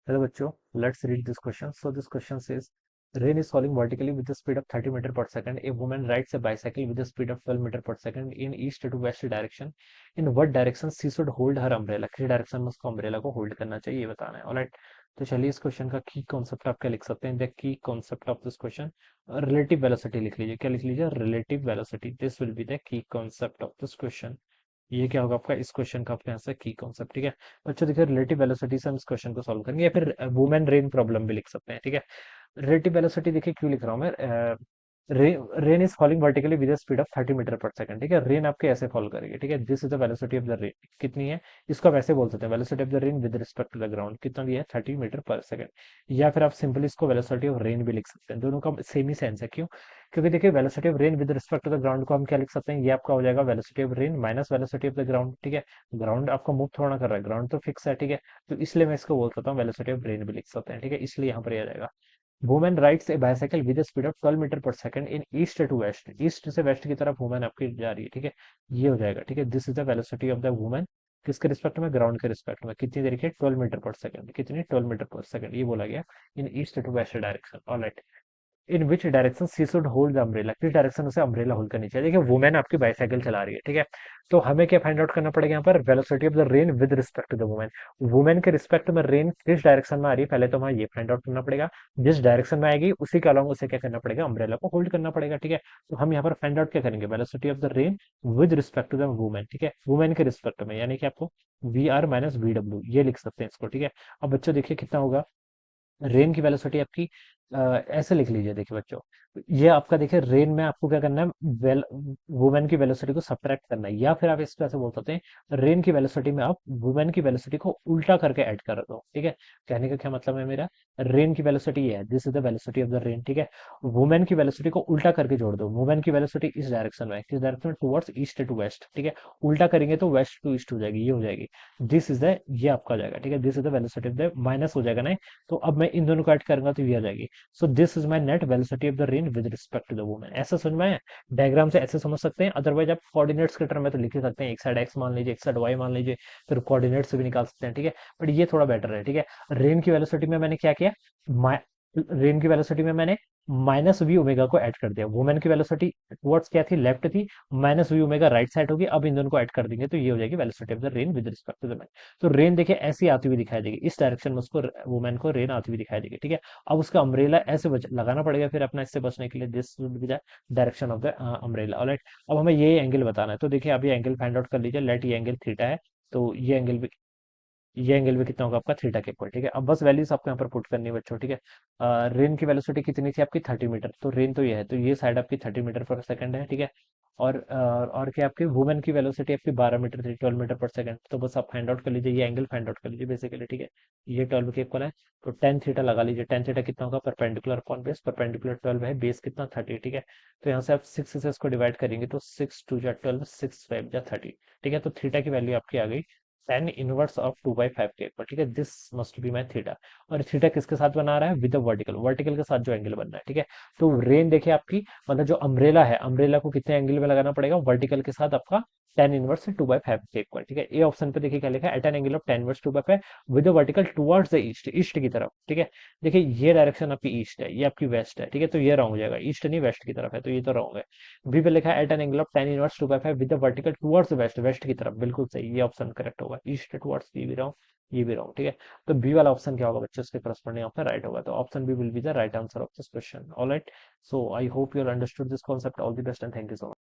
Hello बच्चों, let's read this question. So this question says, rain is falling vertically with a speed of 30 meter per second. A woman rides a bicycle with a speed of 12 meter per second in east to west direction. In what direction she should hold her umbrella? किस direction में उसको umbrella को hold करना चाहिए ये बताना है. Alright, तो चलिए इस क्वेश्चन का की कॉन्सेप्ट आप क्या लिख सकते हैं. The key concept of this question, relative velocity लिख लीजिए. क्या लिख लीजिए? Relative velocity. This will be the key concept of this question. ये क्या होगा आपका इस क्वेश्चन का आपके यहाँ से की कॉन्सेप्ट. ठीक है बच्चों, देखिए रिलेटिव वेलोसिटी से हम इस क्वेश्चन को सॉल्व करेंगे, या फिर वुमेन रेन प्रॉब्लम भी लिख सकते हैं. ठीक है, रिलेटिव वेलोसिटी देखिए क्यों लिख रहा हूँ मैं. Rain is falling vertically with speed of 30 metre पर सेकंड. ठीक है, रेन आपके ऐसे फॉल करेगी. ठीक है, this is the velocity of the rain. कितनी है इसको आप ऐसे बोल सकते हैं, velocity of the rain with respect to the ground कितना दिया है 30 मीटर पर सेकंड. या फिर आप सिंपली इसको वेलोसिटी ऑफ रेन भी लिख सकते हैं. दोनों का सेम ही सेंस है. क्यों? क्योंकि देखिए velocity of rain with respect to the ground को हम क्या लिख सकते हैं, ये आपका हो जाएगा velocity of rain minus velocity of the ground. ठीक है, ग्राउंड आपका मूव थोड़ा ना कर रहा है, ग्राउंड तो फिक्स है. ठीक है, तो इसलिए मैं इसको बोल सकता हूँ वेलोसिटी ऑफ रेन भी लिख सकते हैं. ठीक है, इसलिए यहाँ पर आ जाएगा women rides a bicycle with speed of 12 metre पर second in east to west. East से वेस्ट की तरफ वुमेन आपकी जा रही है. ठीक है, ये हो जाएगा. ठीक है, this is the velocity of the women किसके रिस्पेक्ट में, ग्राउंड के रिस्पेक्ट में. कितनी देर की? 12 मीटर पर सेकंड. कितनी? 12 मीटर पर सेकंड, ये बोला गया in east to west direction. Alright, in which direction she should hold the umbrella, किस डायरेक्शन उसे अम्ब्रेला होल्ड करनी चाहिए. देखिए वुमेन आपकी बाइसाइकिल चला रही है. ठीक है, तो हमें क्या फाइंड आउट करना पड़ेगा यहाँ पर, velocity of the rain with respect to the women. Women के रिस्पेक्ट में रेन किस डायरेक्शन में आ रही है, पहले तो हमें ये फाइंड आउट करना पड़ेगा. जिस डायरेक्शन में आएगी उसी के अलावा उसे क्या करना पड़ेगा, अम्ब्रेला को होल्ड करना पड़ेगा. ठीक है, तो हम यहाँ पर फाइंड आउट क्या करेंगे, velocity of the rain with respect to the women. ठीक है, वुमेन के रिस्पेक्ट में, यानी कि आपको V R minus V W ये लिख सकते हैं इसको. ठीक है, अब बच्चों देखिए कितना होगा, रेन की वेलोसिटी आपकी ऐसे लिख लीजिए. देखिए बच्चों, ये आपका देखिए रेन में आपको क्या करना है, वेल वुमेन की वेलोसिटी को सब्ट्रैक्ट करना है, या फिर आप इसको ऐसे बोल सकते हैं रेन की वेलोसिटी में आप वुमेन की वेलोसिटी को उल्टा करके ऐड कर दो. ठीक है, कहने का क्या मतलब है मेरा, रेन की वेलोसिटी ये है, this is the velocity of the rain. ठीक है, वुमेन की वेलोसिटी को उल्टा करके जोड़ दो. वुमेन की वेलोसिटी इस डायरेक्शन में है, किस डायरेक्शन में, टुवर्ड्स ईस्ट टू वेस्ट. ठीक है, उल्टा करेंगे तो वेस्ट टू ईस्ट हो जाएगी, ये हो जाएगी. दिस इज द, ये आपका हो जाएगा. ठीक है, this is the velocity of the, minus हो जाएगा ना, तो अब मैं इन दोनों को ऐड करूंगा तो ये आ जाएगी. So this is my net velocity of the rain with respect to the women. ऐसा समझ में आया? डायग्राम से ऐसे समझ सकते हैं, अदरवाइज आप कोऑर्डिनेट्स के टर्म में तो लिख ही सकते हैं, एक साइड एक्स मान लीजिए, एक साइड वाई मान लीजिए, फिर कोऑर्डिनेट से भी निकाल सकते हैं. ठीक है, बट ये थोड़ा बेटर है. ठीक है, रेन की वेलोसिटी में मैंने क्या किया, रेन की वेलोसिटी में मैंने माइनस वी ओमेगा को ऐड कर दिया. वुमेन की वेलोसिटी टुवर्ड्स क्या थी, लेफ्ट थी, minus V omega right side होगी. अब इन दोनों को ऐड कर देंगे तो ये हो जाएगी velocity of the rain with respect to the man. तो रेन देखिए ऐसी आती हुई दिखाई देगी, इस डायरेक्शन में उसको, वुमेन को रेन आती हुई दिखाई देगी. ठीक है, अब उसका अम्ब्रेला ऐसे लगाना पड़ेगा फिर अपना, इससे बचने के लिए. This will be the direction of the umbrella. Alright, अब हमें ये एंगल बताना है, तो देखिए अब ये एंगल फाइंड आउट कर लीजिए. लेट ये एंगल थीटा है, तो ये एंगल भी कितना होगा आपका, थीटा के इक्वल. ठीक है, अब बस वैल्यूज आपको यहाँ पर पुट करनी है बच्चों. ठीक है, रेन की वेलोसिटी कितनी थी आपकी, 30 मीटर. तो रेन तो ये है, तो ये साइड आपकी 30 मीटर पर सेकंड है. ठीक है, और क्या आपकी वुमेन की वेलोसिटी आपकी 12 मीटर थी, 12 मीटर पर सेकंड. तो बस आप फाइंड आउट कर लीजिए, ये एंगल फाइंड आउट कर लीजिए बेसिकली. ठीक है, ये 12 के इक्वल है, तो टेन थीटा लगा लीजिए. टेन थीटा कितना होगा, परपेंडिकुलर अपॉन बेस. परपेंडिकुलर 12 है, बेस कितना 30. ठीक है, तो यहाँ से आप 6 से इसको डिवाइड करेंगे तो 6 2 जा 12, 6 5 जा 30. ठीक है, तो थीटा की वैल्यू आपकी आ गई tan इनवर्स ऑफ 2/5 के इक्वल. ठीक है, this must be my theta. और थीटा किसके साथ बना रहा है, विद वर्टिकल, वर्टिकल के साथ जो एंगल बन रहा है. ठीक है, तो रेन देखिए आपकी, मतलब जो अम्ब्रेला है, अम्ब्रेला को कितने एंगल में लगाना पड़ेगा, वर्टिकल के साथ आपका tan इनवर्स 2/5 के इक्वल. ठीक है, ए ऑप्शन पे देखिए क्या लिखा है, at an angle of tan inverse 2/5 with vertical towards the east, east की तरफ. ठीक है, देखिए ये डायरेक्शन आपकी ईस्ट है, ये आपकी वेस्ट है. ठीक है, तो ये रॉन्ग हो जाएगा, ईस्ट नहीं वेस्ट की तरफ है, तो ये तो रॉन्ग है. बी पे लिखा है at an angle of tan inverse 2/5 with vertical towards west, west की तरफ, बिल्कुल सही, ये ऑप्शन करेक्ट होगा. ईस्ट टुवर्ड्स, ये भी रॉन्ग, ये भी रॉन्ग. ठीक है, तो बी वाला ऑप्शन क्या होगा बच्चों, उसके करस्पॉन्डिंग ऑप्शन राइट होगा. तो option B will be the right answer of this question. Alright, so I hope you understood this concept. All the best and thank you so much.